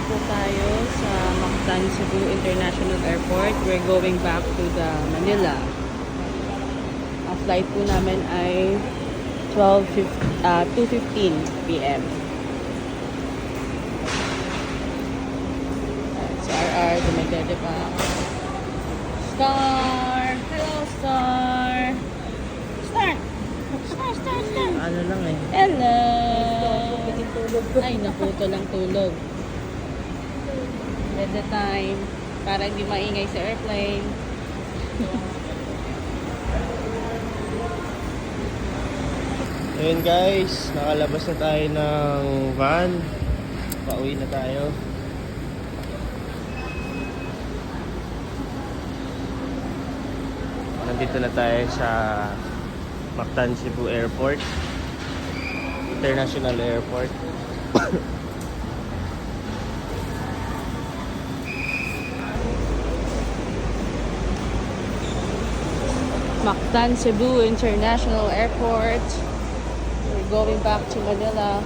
po tayo sa Mactan Cebu International Airport. We're going back to the Manila. Ang flight po namin ay 2:15 p.m. Si RR, dumidede pa. Star! Hello, Star! Star! Star! Ano lang eh. Hello! Ay, naputo lang tulog. At the time, para hindi maingay sa airplane. Ayun guys, nakalabas na tayo ng van. Pauwi na tayo. Nandito na tayo sa Mactan Cebu Airport, International Airport. Mactan Cebu International Airport. We're going back to Manila.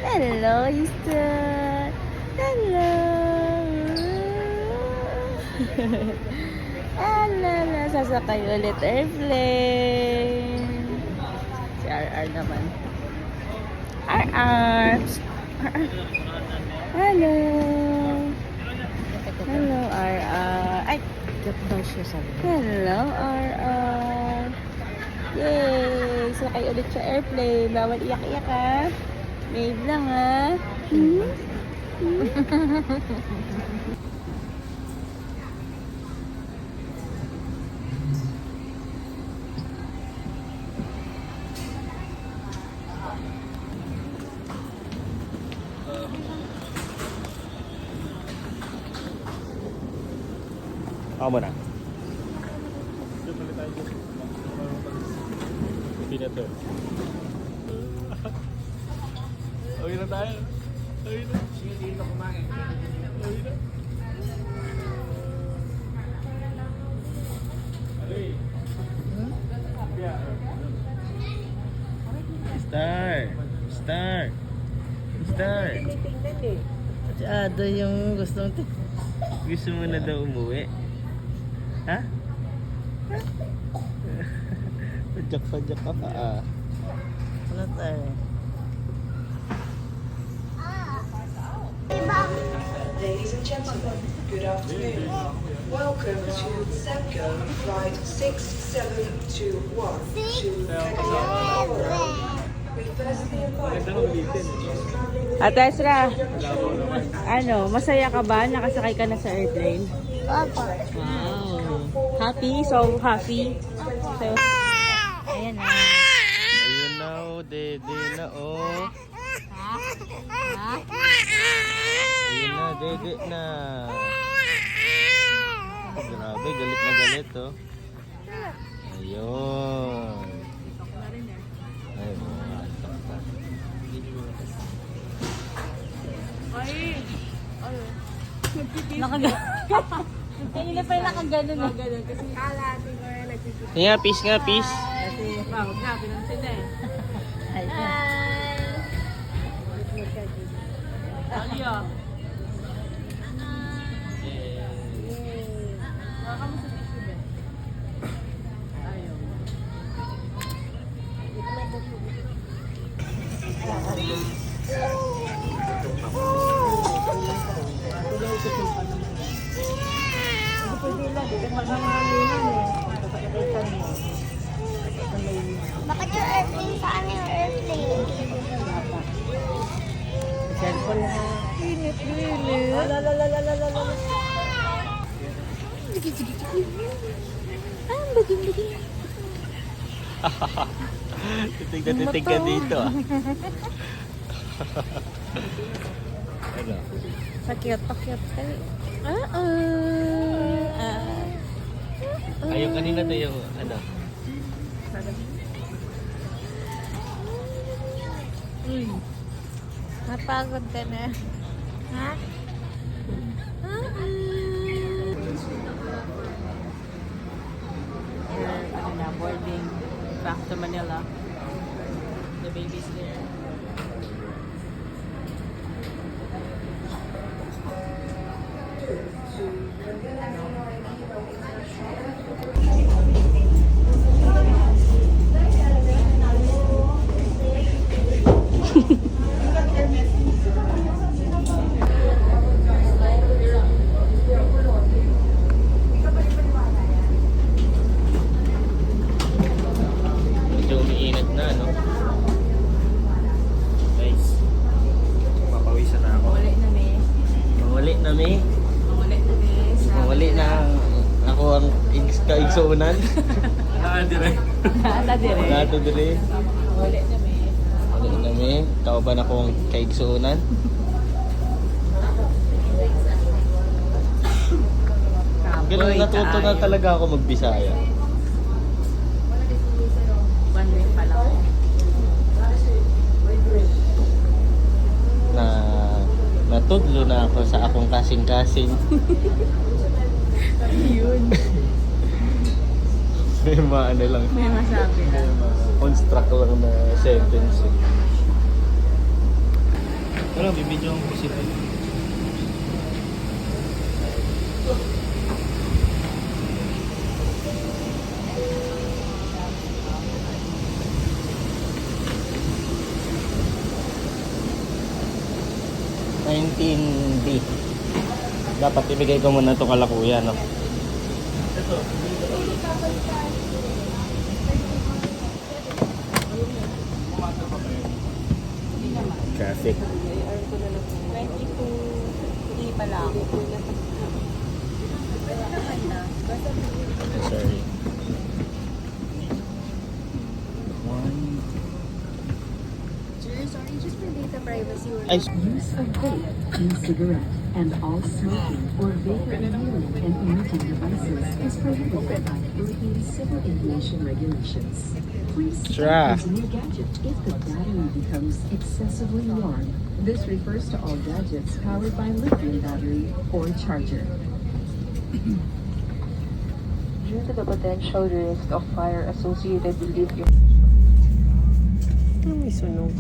Hello, Houston. Hello. Hello. Sasakay ulit airplane. Si RR naman. RR. Hello. Hello, RR. Ay, daw siya sabi. Hello, RR. Yay! Sakay ulit sa airplane. Bawal iyak-iyak ha. Babe lang ha. Ako muna. Pinato. Uwi na tayo. Uwi na. Sige, dito kumain. Uwi na. Star. Masyado yung gusto mo. Gusto mo na daw umuwi? Ha? Pajak ka pa ah. Wala tayo. Ladies and gentlemen, good afternoon. Welcome to Semco Flight 6721 to Cagayan. We firstly invite all passengers traveling Ate Esra, masaya ka ba? Nakasakay ka na sa airplane? Opo. Wow. Happy? So happy? So, ayan na. Ayun na oh, dede na oh. Ha? Ayun na, dede na. Grabe, galit na galit oh. Ayun. Ay, Kanina pa yung nakaganon na. nga, peace nga, peace. Kasi, huwag na, pinansin na eh. Aliyo. Nakamusta tissue ba? Ayaw. Bakit yung airplane? Saan yung airplane? Cellphone na. Init. Sige. Baging. Titig ka dito ah. Ano? Pakyot. Ayun kanina to yung ano. Napagod ka na. Ha? Ano na, boarding back to Manila. The baby's there. Medyo umiinit na, no? Guys, papawisan na ako. Mawali na, me. Mawali na, me. Mawali na, me. Mawali na ako ang kaigsuunan. Nata dire. Lato dili. Mawali na, me. Mawali na, me. Kauban akong kaigsuunan. Ganun natuto na talaga ako magbisaya. One week pa lang. Na natudlo na ako sa akong kasing-kasing. Yun. May mga ano lang. May masabi na. May mga construct lang na sentence. Pero bibidyo ang positive. $19D. Dapat ibigay ko muna itong kalakuya, no? Traffic. 22. Hindi pa lang. Sorry. Sorry, just for data privacy. Ay, Use of vape, e-cigarette, and all smoking or vapor-inhaling and emitting devices is prohibited by Philippine Civil Aviation Regulations. Please Sure. stop using your gadget if the battery becomes excessively warm. This refers to all gadgets powered by lithium battery or charger. Due to the potential risk of fire associated with lithium. May sunog.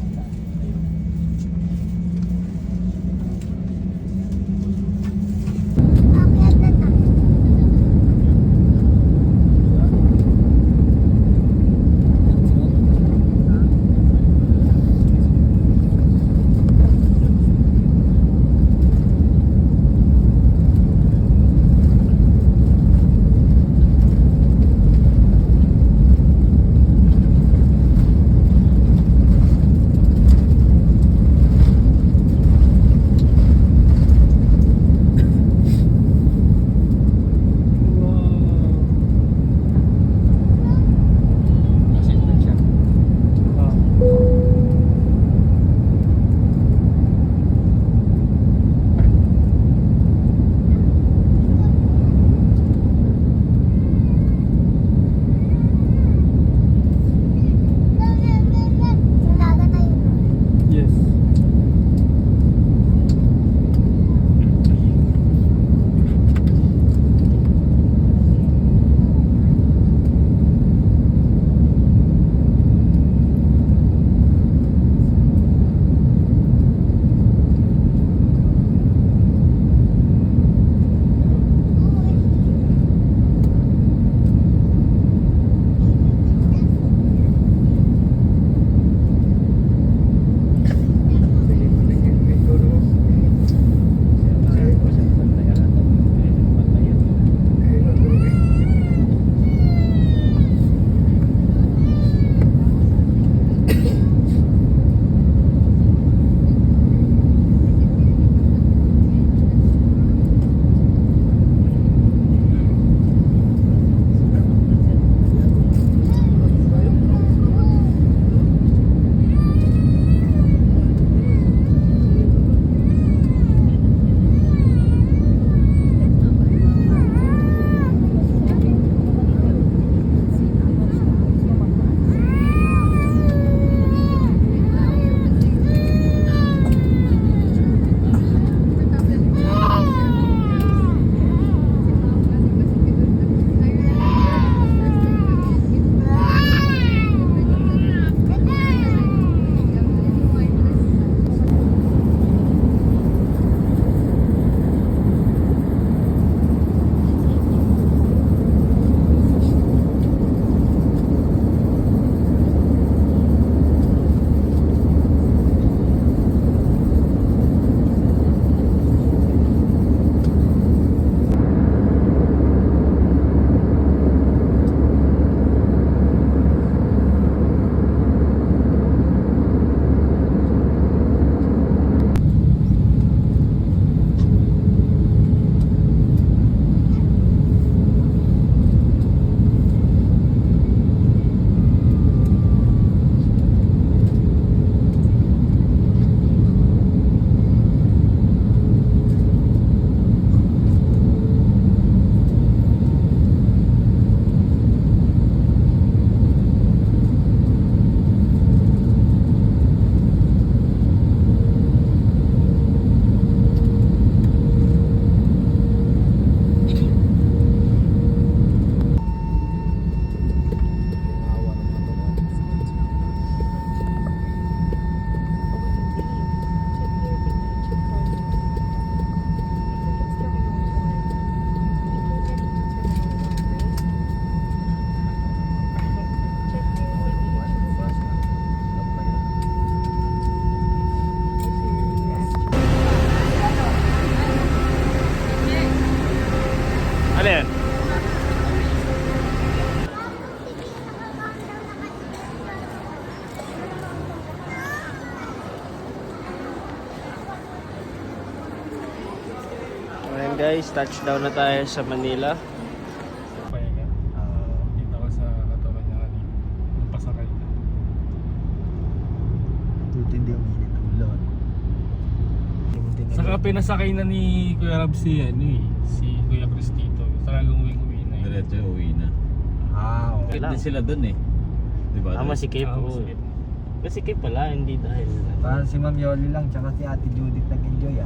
guys, touchdown na tayo sa Manila. Pahinga. Kita ko sa katawan niya kanina. Nung pasakay na. Buti hindi uminit ang ulan. Saka pinasakay na ni Kuya Rab si Kuya Cristito. Talagang uwi na yun. Diretso uwi na. Okay. Kahit na sila dun eh. Diba? Masikip. masikip. Masikip pala, hindi dahil. Parang si Ma'am Yoli lang, tsaka si Ate Judith nag-enjoy